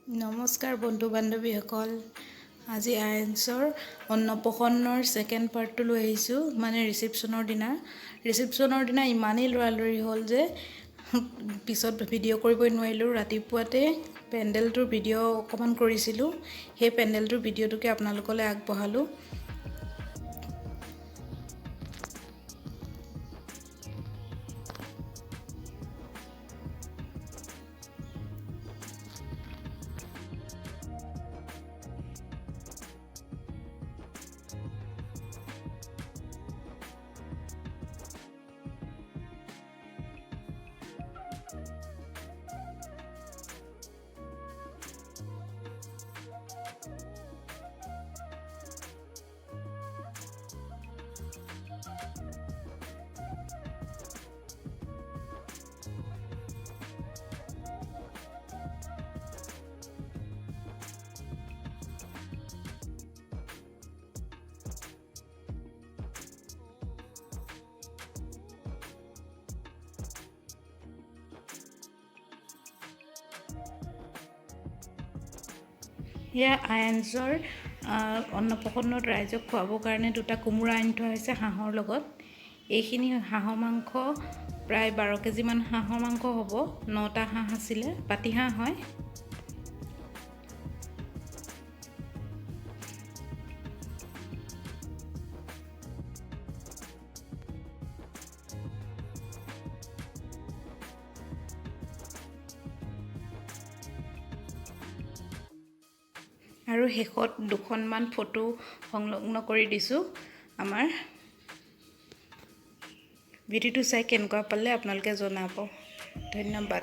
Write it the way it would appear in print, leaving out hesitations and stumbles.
নমস্কাৰ বন্ধু বান্ধৱীসকল। আজি আয়াঞ্চৰ অন্নপ্ৰসন্নৰ ছেকেণ্ড পাৰ্টটো লৈ আহিছোঁ, মানে ৰিচিপশ্যনৰ দিনা ইমানেই লৰালৰি হ'ল যে পিছত ভিডিঅ' কৰিবই নোৱাৰিলোঁ। ৰাতিপুৱাতে পেণ্ডেলটোৰ ভিডিঅ' অকণমান কৰিছিলোঁ, সেই পেণ্ডেলটোৰ ভিডিঅ'টোকে আপোনালোকলৈ আগবঢ়ালোঁ। এয়া আয়াঞ্চৰ অন্নপ্ৰসন্নত ৰাইজক খুৱাবৰ কাৰণে দুটা কোমোৰা আনি থোৱা হৈছে হাঁহৰ লগত। এইখিনি হাঁহৰ মাংস প্ৰায় 12 কেজিমান হাঁহৰ মাংস হ'ব। 9টা হাঁহ আছিলে, পাতি হাঁহ হয়। আৰু শেষত দুখনমান ফটো সংলগ্ন কৰি দিছোঁ। আমাৰ ভিডিঅ'টো চাই কেনেকুৱা পালে আপোনালোকে জনাব। ধন্যবাদ।